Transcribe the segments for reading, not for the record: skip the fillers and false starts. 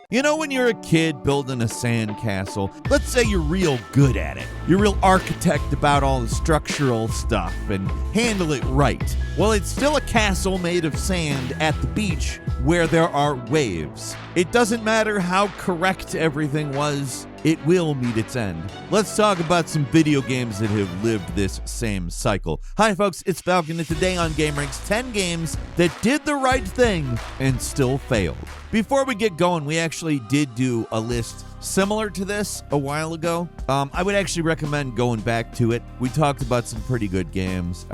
You know, when you're a kid building a sandcastle, let's say you're real good at it. You're real architect about all the structural stuff and handle it right. Well, it's still a castle made of sand at the beach where there are waves. It doesn't matter how correct everything was, it will meet its end. Let's talk about some video games that have lived this same cycle. Hi folks, it's Falcon, and today on gameranx, 10 games that did the right thing and still failed. Before we get going, we actually did do a list similar to this a while ago. I would actually recommend going back to it. We talked about some pretty good games.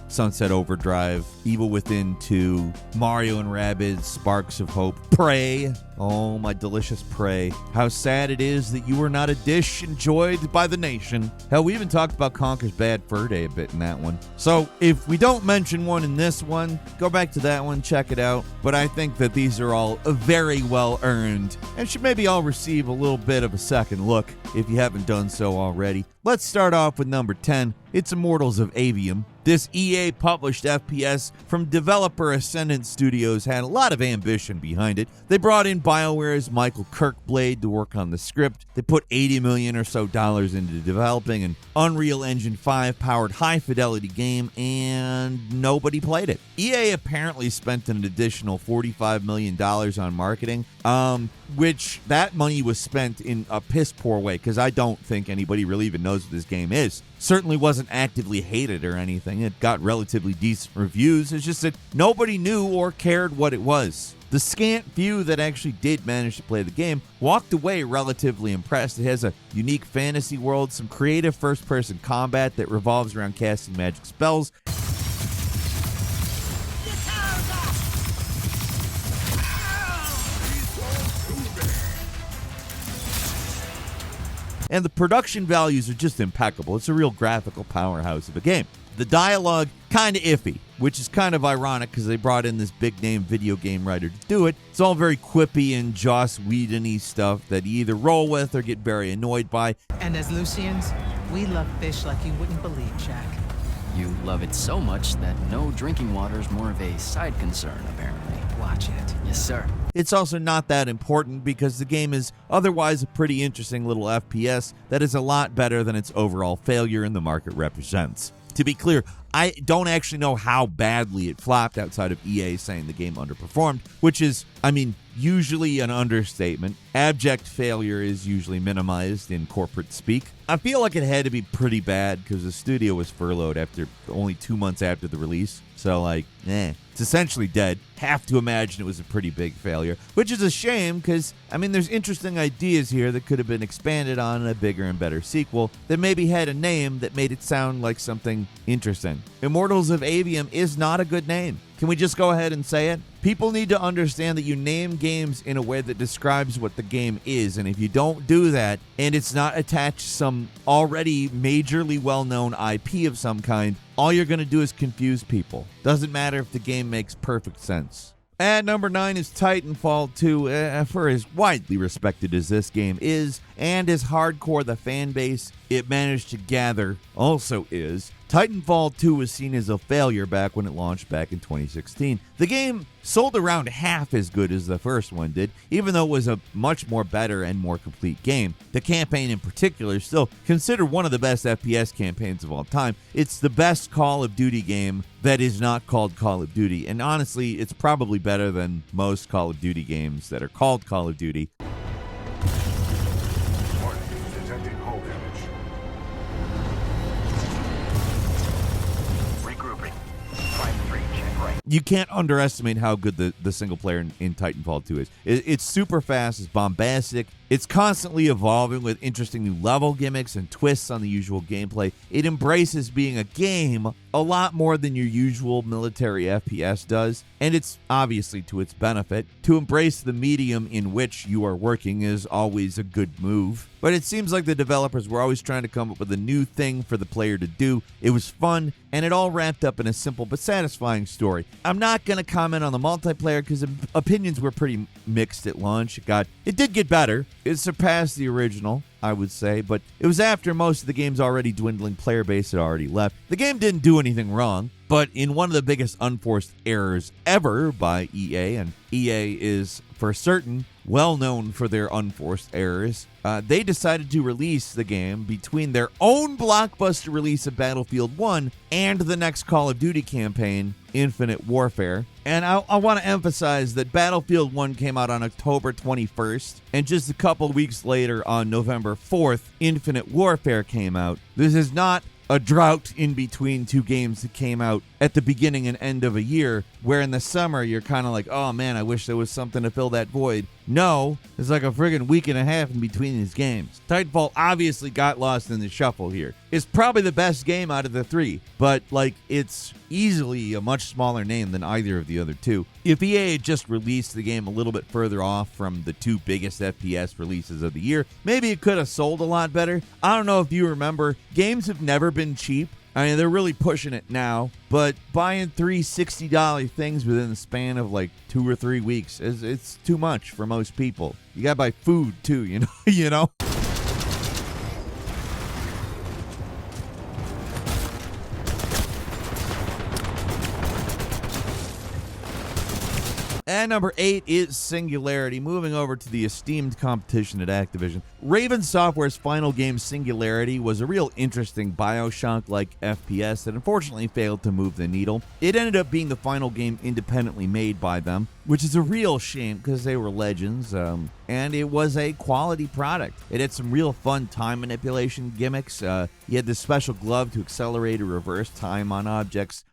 Sunset Overdrive, Evil Within 2, Mario and Rabbids, Sparks of Hope, Prey. Oh, my delicious Prey. How sad it is that you were not a dish enjoyed by the nation. Hell, we even talked about Conker's Bad Fur Day a bit in that one. So if we don't mention one in this one, go back to that one, check it out. But I think that these are all very well earned and should maybe all receive a little bit of a second look if you haven't done so already. Let's start off with number 10. It's Immortals of Aveum. This EA-published FPS from developer Ascendant Studios had a lot of ambition behind it. They brought in BioWare's Michael Kirkblade to work on the script. They put $80 million or so into developing an Unreal Engine 5-powered high-fidelity game, and nobody played it. EA apparently spent an additional $45 million on marketing, which that money was spent in a piss-poor way, because I don't think anybody really even knows what this game is. Certainly wasn't actively hated or anything. It got relatively decent reviews. It's just that nobody knew or cared what it was. The scant few that actually did manage to play the game walked away relatively impressed. It has a unique fantasy world, some creative first-person combat that revolves around casting magic spells, and the production values are just impeccable. It's a real graphical powerhouse of a game. The dialogue, kind of iffy, which is kind of ironic because they brought in this big-name video game writer to do it. It's all very quippy and Joss Whedon-y stuff that you either roll with or get very annoyed by. And as Lucians, we love fish like you wouldn't believe, Jack. You love it so much that no drinking water is more of a side concern, apparently. Watch it. Yes, sir. It's also not that important because the game is otherwise a pretty interesting little FPS that is a lot better than its overall failure in the market represents. To be clear, I don't actually know how badly it flopped outside of EA saying the game underperformed, which is, usually an understatement. Abject failure is usually minimized in corporate speak. I feel like it had to be pretty bad because the studio was furloughed after only 2 months after the release. So, it's essentially dead. Have to imagine it was a pretty big failure, which is a shame because, there's interesting ideas here that could have been expanded on in a bigger and better sequel that maybe had a name that made it sound like something interesting. Immortals of Aveum is not a good name. Can we just go ahead and say it? People need to understand that you name games in a way that describes what the game is, and if you don't do that, and it's not attached to some already majorly well-known IP of some kind, all you're going to do is confuse people. Doesn't matter if the game makes perfect sense. At number 9 is Titanfall 2. For as widely respected as this game is, and as hardcore the fan base it managed to gather also is, Titanfall 2 was seen as a failure back when it launched back in 2016. The game sold around half as good as the first one did, even though it was a much more better and more complete game. The campaign in particular is still considered one of the best FPS campaigns of all time. It's the best Call of Duty game that is not called Call of Duty, and honestly, it's probably better than most Call of Duty games that are called Call of Duty. Detecting hull damage. Regrouping. Prime 3, check right. You can't underestimate how good the single player in Titanfall 2 is. It's super fast, it's bombastic, it's constantly evolving with interesting new level gimmicks and twists on the usual gameplay. It embraces being a game a lot more than your usual military FPS does, and it's obviously to its benefit. To embrace the medium in which you are working is always a good move, but it seems like the developers were always trying to come up with a new thing for the player to do. It was fun, and it all wrapped up in a simple but satisfying story. I'm not going to comment on the multiplayer because opinions were pretty mixed at launch. It did get better. It surpassed the original, I would say, but it was after most of the game's already dwindling player base had already left. The game didn't do anything wrong, but in one of the biggest unforced errors ever by EA, and EA is for certain well known for their unforced errors, they decided to release the game between their own blockbuster release of Battlefield 1 and the next Call of Duty campaign, Infinite Warfare. And I want to emphasize that Battlefield 1 came out on October 21st, and just a couple weeks later, on November 4th, Infinite Warfare came out. This is not a drought in between two games that came out at the beginning and end of a year, where in the summer you're kind of like, oh man, I wish there was something to fill that void. No, it's like a friggin' week and a half in between these games. Titanfall obviously got lost in the shuffle here. It's probably the best game out of the three, but like it's easily a much smaller name than either of the other two. If EA had just released the game a little bit further off from the two biggest FPS releases of the year, maybe it could have sold a lot better. I don't know if you remember, games have never been cheap. I mean, they're really pushing it now, but buying three $60 things within the span of like 2 or 3 weeks it's too much for most people. You gotta buy food too, you know. And number 8 is Singularity. Moving over to the esteemed competition at Activision. Raven Software's final game, Singularity, was a real interesting Bioshock-like FPS that unfortunately failed to move the needle. It ended up being the final game independently made by them, which is a real shame because they were legends, and it was a quality product. It had some real fun time manipulation gimmicks. You had this special glove to accelerate or reverse time on objects.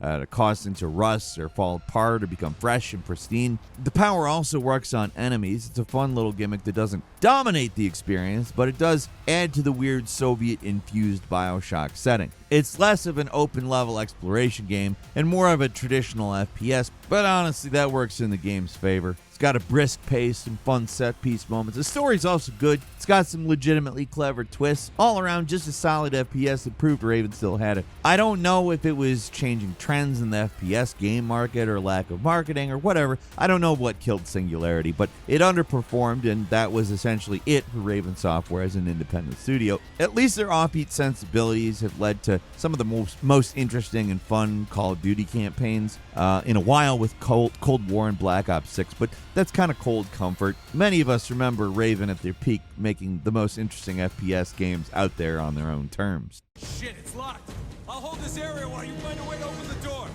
To cause them to rust or fall apart or become fresh and pristine. The power also works on enemies. It's a fun little gimmick that doesn't dominate the experience, but it does add to the weird Soviet-infused Bioshock setting. It's less of an open-level exploration game and more of a traditional FPS, but honestly, that works in the game's favor. It's got a brisk pace and fun set-piece moments. The story's also good. It's got some legitimately clever twists. All around, just a solid FPS that proved Raven still had it. I don't know if it was changing trends in the FPS game market or lack of marketing or whatever. I don't know what killed Singularity, but it underperformed, and that was essentially it for Raven Software as an independent studio. At least their offbeat sensibilities have led to some of the most interesting and fun Call of Duty campaigns in a while with Cold War and Black Ops 6, but that's kind of cold comfort. Many of us remember Raven at their peak making the most interesting FPS games out there on their own terms. Shit, it's locked. I'll hold this area while you find a way to open the door.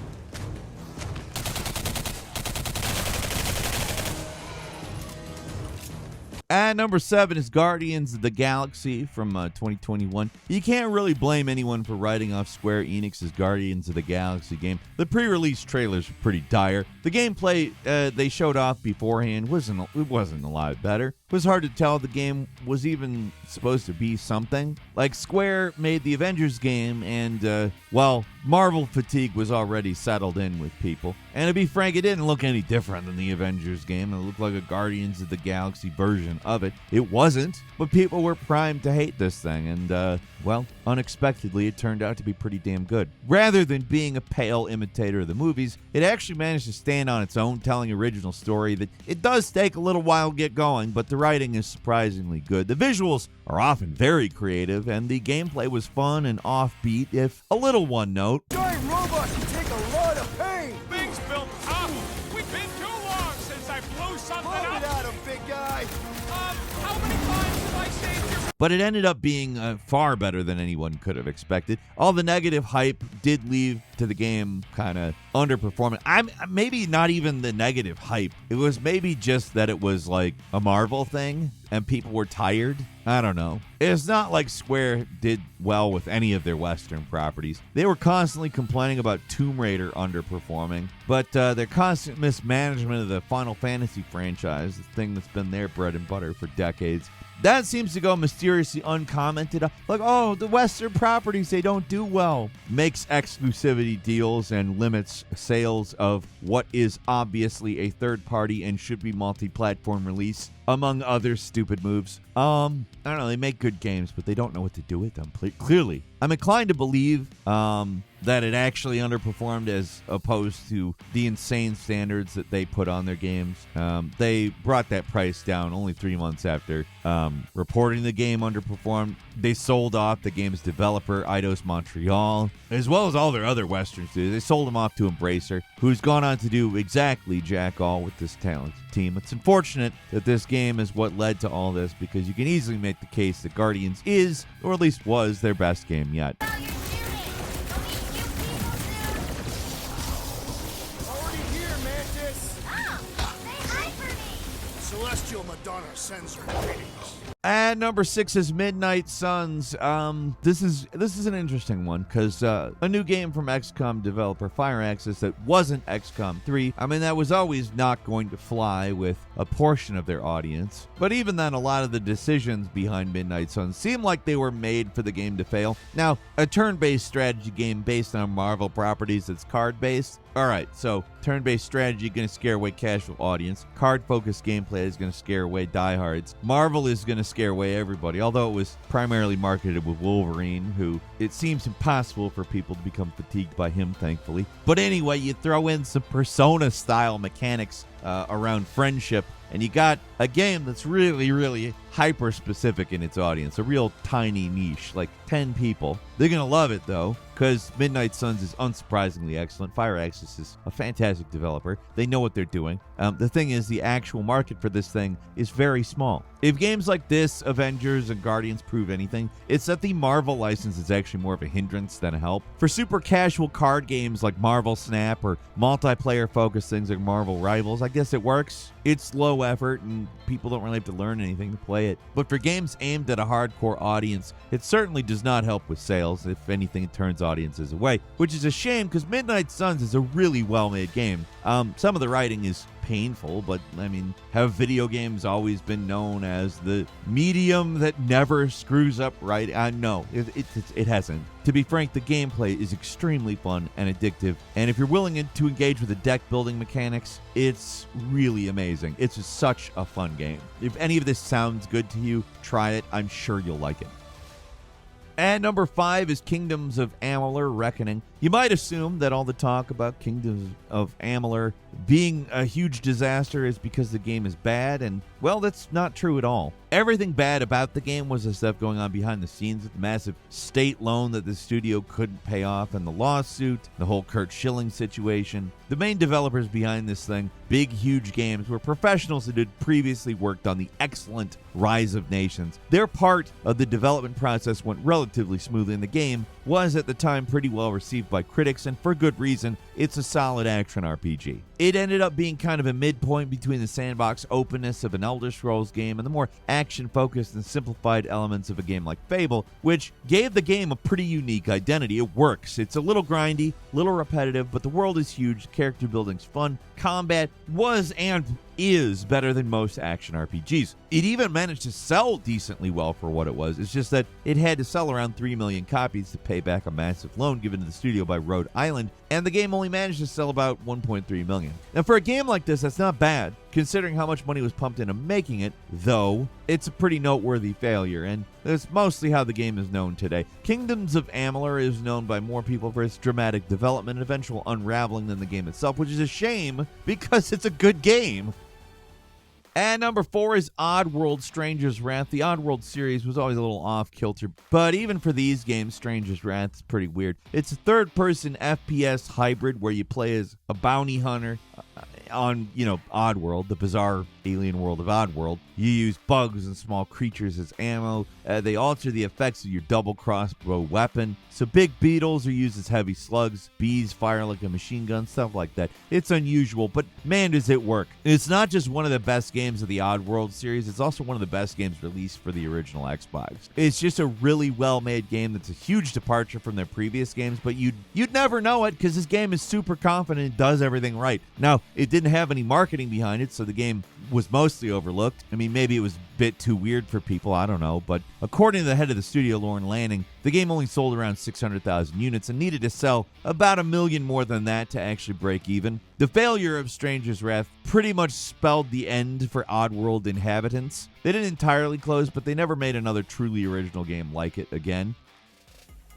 And number 7 is Guardians of the Galaxy from 2021. You can't really blame anyone for writing off Square Enix's Guardians of the Galaxy game. The pre-release trailers were pretty dire. The gameplay they showed off beforehand wasn't a lot better. It was hard to tell the game was even supposed to be something. Like, Square made the Avengers game, and, Marvel fatigue was already settled in with people. And to be frank, it didn't look any different than the Avengers game. It looked like a Guardians of the Galaxy version of it. It wasn't, but people were primed to hate this thing, and, unexpectedly, it turned out to be pretty damn good. Rather than being a pale imitator of the movies, it actually managed to stand on its own, telling an original story that it does take a little while to get going, but the writing is surprisingly good. The visuals are often very creative, and the gameplay was fun and offbeat, if a little one note. Giant robots can take a lot of pain. Things built up. We've been too long since I blew something up. At him, big guy. How many times have I saved your... But it ended up being far better than anyone could have expected. All the negative hype did leave to the game kind of underperforming. Maybe not even the negative hype. It was maybe just that it was like a Marvel thing and people were tired. I don't know. It's not like Square did well with any of their Western properties. They were constantly complaining about Tomb Raider underperforming, but their constant mismanagement of the Final Fantasy franchise, the thing that's been their bread and butter for decades, that seems to go mysteriously uncommented. Like, oh, the Western properties, they don't do well. Makes exclusivity deals and limits sales of what is obviously a third-party and should be multi-platform release. among other stupid moves. I don't know, they make good games, but they don't know what to do with them, clearly. I'm inclined to believe that it actually underperformed as opposed to the insane standards that they put on their games. They brought that price down only 3 months after reporting the game underperformed. They sold off the game's developer, Eidos Montreal, as well as all their other Western studios. They sold them off to Embracer, who's gone on to do exactly jack all with this talented team. It's unfortunate that this game is what led to all this, because you can easily make the case that Guardians is, or at least was, their best game yet. Already here, Mantis! Oh, say hi for me. Celestial Madonna sends her greetings. At number 6 is Midnight Suns. This is an interesting one, because a new game from XCOM developer Firaxis that wasn't XCOM 3. I mean, that was always not going to fly with a portion of their audience. But even then, a lot of the decisions behind Midnight Suns seem like they were made for the game to fail. Now, a turn-based strategy game based on Marvel properties that's card-based. Alright, so turn-based strategy going to scare away casual audience. Card-focused gameplay is going to scare away diehards. Marvel is going to scare away everybody, although it was primarily marketed with Wolverine, who it seems impossible for people to become fatigued by him, thankfully. But anyway, you throw in some Persona-style mechanics around friendship, and you got a game that's really, really hyper-specific in its audience, a real tiny niche, like 10 people. They're going to love it, though, because Midnight Suns is unsurprisingly excellent. Firaxis is a fantastic developer. They know what they're doing. The thing is, the actual market for this thing is very small. If games like this, Avengers and Guardians, prove anything, it's that the Marvel license is actually more of a hindrance than a help. For super casual card games like Marvel Snap or multiplayer-focused things like Marvel Rivals, I guess it works. It's low effort, and people don't really have to learn anything to play it. But for games aimed at a hardcore audience, it certainly does not help with sales. If anything, it turns audiences away, which is a shame, because Midnight Suns is a really well-made game. Some of the writing is painful, but I mean, have video games always been known as the medium that never screws up right? No, it hasn't. To be frank, the gameplay is extremely fun and addictive, and if you're willing to engage with the deck building mechanics, it's really amazing. It's just such a fun game. If any of this sounds good to you, try it. I'm sure you'll like it. And number 5 is Kingdoms of Amalur Reckoning. You might assume that all the talk about Kingdoms of Amalur being a huge disaster is because the game is bad, and, well, that's not true at all. Everything bad about the game was the stuff going on behind the scenes with the massive state loan that the studio couldn't pay off, and the lawsuit, the whole Kurt Schilling situation. The main developers behind this thing, big, huge games, were professionals that had previously worked on the excellent Rise of Nations. Their part of the development process went relatively smoothly, and the game was at the time pretty well received by critics, and for good reason. It's a solid action RPG. It ended up being kind of a midpoint between the sandbox openness of an Elder Scrolls game and the more action-focused and simplified elements of a game like Fable, which gave the game a pretty unique identity. It works. It's a little grindy, little repetitive, but the world is huge, character building's fun, combat was and is better than most action RPGs. It even managed to sell decently well for what it was. It's just that it had to sell around 3 million copies to pay back a massive loan given to the studio by Rhode Island, and the game only managed to sell about 1.3 million. Now, for a game like this, that's not bad, considering how much money was pumped into making it, though it's a pretty noteworthy failure, and that's mostly how the game is known today. Kingdoms of Amalur is known by more people for its dramatic development and eventual unraveling than the game itself, which is a shame because it's a good game. And number 4 is Oddworld Stranger's Wrath. The Oddworld series was always a little off-kilter, but even for these games, Stranger's Wrath is pretty weird. It's a third-person FPS hybrid where you play as a bounty hunter on, Oddworld, the bizarre alien world of Oddworld. You use bugs and small creatures as ammo. They alter the effects of your double crossbow weapon. So big beetles are used as heavy slugs. Bees fire like a machine gun, stuff like that. It's unusual, but man, does it work. It's not just one of the best games of the Oddworld series, it's also one of the best games released for the original Xbox. It's just a really well-made game that's a huge departure from their previous games, but you'd never know it because this game is super confident and does everything right. Now, it didn't have any marketing behind it, so the game was mostly overlooked. I mean, maybe it was a bit too weird for people, I don't know, but according to the head of the studio, Lauren Lanning, the game only sold around 600,000 units and needed to sell about 1 million more than that to actually break even. The failure of Stranger's Wrath pretty much spelled the end for Oddworld inhabitants. They didn't entirely close, but they never made another truly original game like it again.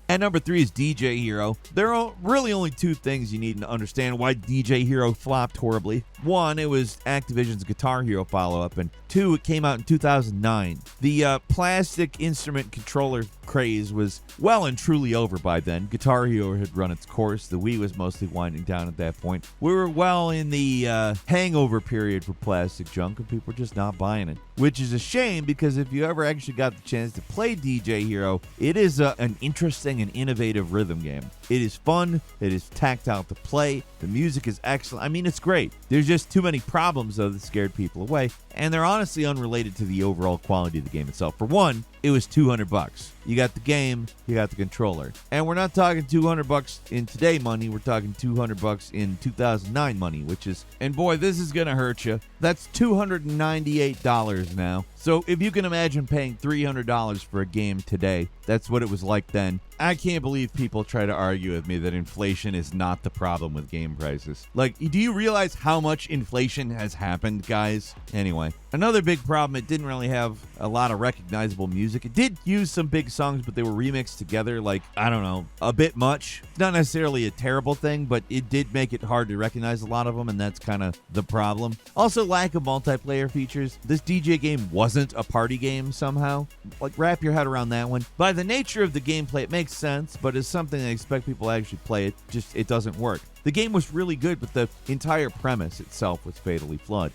At number 3 is DJ Hero. There are really only two things you need to understand why DJ Hero flopped horribly. One, it was Activision's Guitar Hero follow-up, and two, it came out in 2009. The plastic instrument controller craze was well and truly over by then. Guitar Hero had run its course. The Wii was mostly winding down at that point. We were well in the hangover period for plastic junk, and people were just not buying it. Which is a shame, because if you ever actually got the chance to play DJ Hero, it is an interesting and innovative rhythm game. It is fun. It is tactile to play. The music is excellent. I mean, it's great. There's just too many problems, though, that scared people away, and they're honestly unrelated to the overall quality of the game itself. For one, it was $200. You got the game, you got the controller. And we're not talking $200 in today money, we're talking $200 in 2009 money, which is, and boy, this is gonna hurt you. That's $298 now. So if you can imagine paying $300 for a game today, that's what it was like then. I can't believe people try to argue with me that inflation is not the problem with game prices. Like, do you realize how much inflation has happened, guys? Anyway, another big problem, it didn't really have a lot of recognizable music. It did use some big songs, but they were remixed together, like, I don't know, a bit much. It's not necessarily a terrible thing, but it did make it hard to recognize a lot of them, and that's kind of the problem. Also, lack of multiplayer features. This DJ game wasn't a party game somehow. Like, wrap your head around that one. By the nature of the gameplay, it makes sense, but as something I expect people to actually play, it doesn't work. The game was really good, but the entire premise itself was fatally flawed.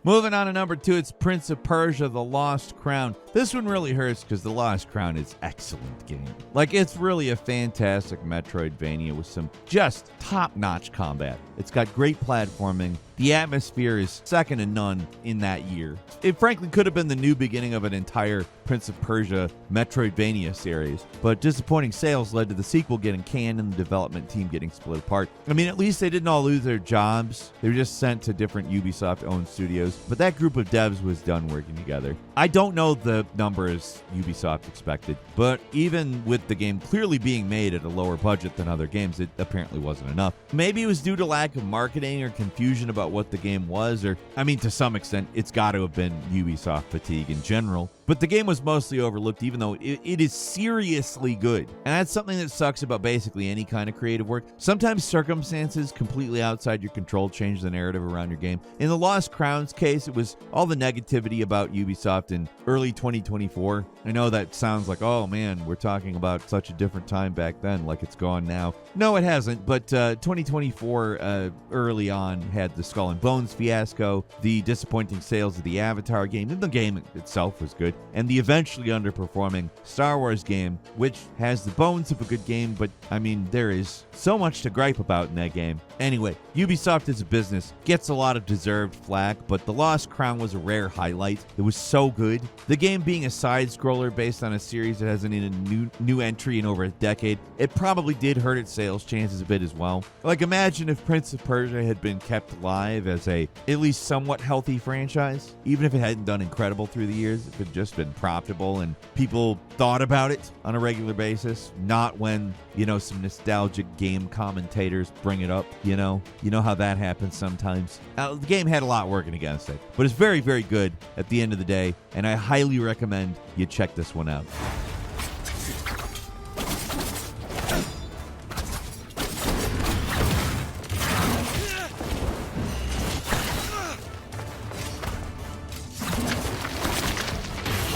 Moving on to number 2, it's Prince of Persia, The Lost Crown. This one really hurts because The Lost Crown is excellent game. Like, it's really a fantastic Metroidvania with some just top-notch combat. It's got great platforming. The atmosphere is second to none in that year. It frankly could have been the new beginning of an entire Prince of Persia Metroidvania series, but disappointing sales led to the sequel getting canned and the development team getting split apart. I mean, at least they didn't all lose their jobs. They were just sent to different Ubisoft-owned studios, but that group of devs was done working together. I don't know the numbers Ubisoft expected, but even with the game clearly being made at a lower budget than other games, it apparently wasn't enough. Maybe it was due to lack of marketing or confusion about what the game was, or, I mean, to some extent, it's got to have been Ubisoft fatigue in general. But the game was mostly overlooked, even though it is seriously good. And that's something that sucks about basically any kind of creative work. Sometimes circumstances completely outside your control change the narrative around your game. In the Lost Crown's case, it was all the negativity about Ubisoft in early 2024. I know that sounds like, oh man, we're talking about such a different time back then, like it's gone now. No, it hasn't, but 2024 early on had the Skull and Bones fiasco, the disappointing sales of the Avatar game, and the game itself was good, and the eventually underperforming Star Wars game, which has the bones of a good game, but I mean, there is so much to gripe about in that game. Anyway, Ubisoft as a business gets a lot of deserved flack, but The Lost Crown was a rare highlight. It was so good. The game being a side-scroller based on a series that hasn't had a new entry in over a decade, it probably did hurt its sales chances a bit as well. Like, imagine if Prince of Persia had been kept alive as a at least somewhat healthy franchise, even if it hadn't done incredible through the years, if it had just been profitable and people thought about it on a regular basis, not when, you know, some nostalgic game commentators bring it up, you know how that happens sometimes. The game had a lot working against it, but it's very, very good at the end of the day, and I highly recommend you check this one out.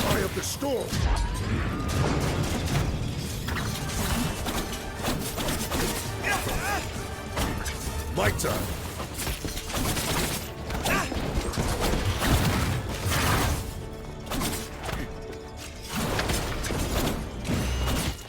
Eye of the storm. My turn.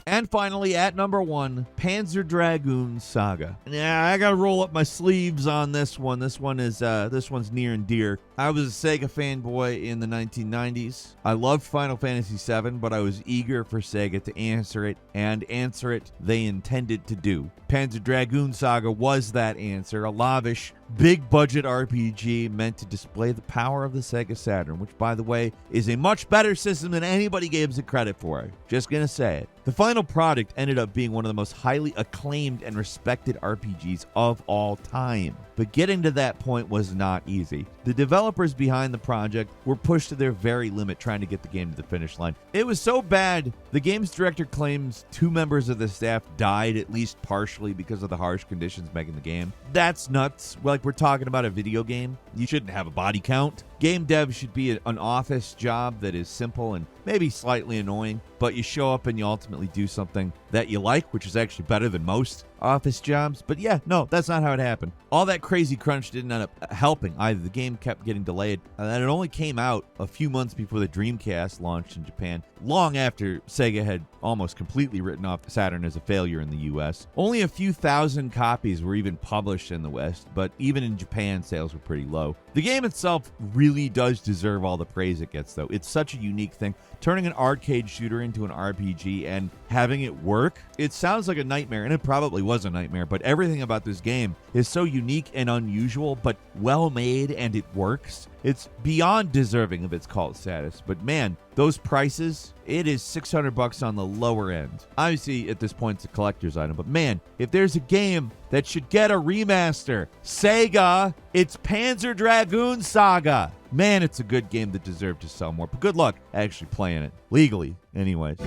And finally, at number 1, Panzer Dragoon Saga. Yeah, I gotta roll up my sleeves on this one. This one's near and dear. I was a Sega fanboy in the 1990s. I loved Final Fantasy VII, but I was eager for Sega to answer it, and answer it they intended to do. Panzer Dragoon Saga was that answer, a lavish, big budget RPG meant to display the power of the Sega Saturn, which, by the way, is a much better system than anybody gives it credit for. Just gonna say it. The final product ended up being one of the most highly acclaimed and respected RPGs of all time. But getting to that point was not easy. The developers behind the project were pushed to their very limit trying to get the game to the finish line. It was so bad, the game's director claims 2 members of the staff died at least partially because of the harsh conditions making the game. That's nuts. Like, we're talking about a video game. You shouldn't have a body count. Game dev should be an office job that is simple and maybe slightly annoying, but you show up and you ultimately do something that you like, which is actually better than most office jobs. But yeah, no, that's not how it happened. All that crazy crunch didn't end up helping either. The game kept getting delayed, and it only came out a few months before the Dreamcast launched in Japan, long after Sega had almost completely written off Saturn as a failure in the US. Only a few thousand copies were even published in the West, but even in Japan, sales were pretty low. The game itself really does deserve all the praise it gets, though. It's such a unique thing. Turning an arcade shooter into an RPG and having it work, it sounds like a nightmare, and it probably was a nightmare, but everything about this game is so unique and unusual, but well made, and it works. It's beyond deserving of its cult status, but man, those prices, it is $600 on the lower end. Obviously, at this point, it's a collector's item, but man, if there's a game that should get a remaster, Sega, it's Panzer Dragoon Saga. Man, it's a good game that deserved to sell more, but good luck actually playing it. Legally, anyways.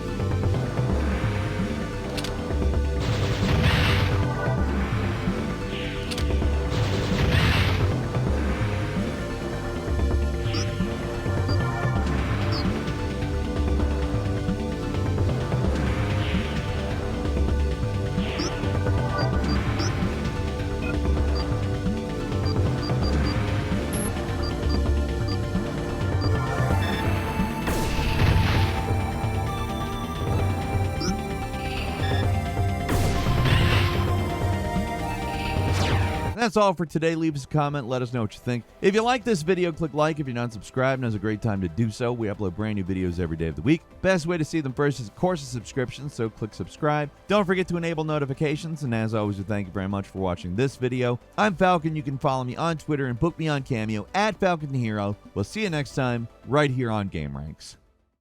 That's all for today. Leave us a comment. Let us know what you think. If you like this video, click like. If you're not subscribed, now's a great time to do so. We upload brand new videos every day of the week. Best way to see them first is, of course, a subscription, so click subscribe. Don't forget to enable notifications, and as always, we thank you very much for watching this video. I'm Falcon. You can follow me on Twitter and book me on Cameo at Falcon the Hero. We'll see you next time right here on Game Ranks.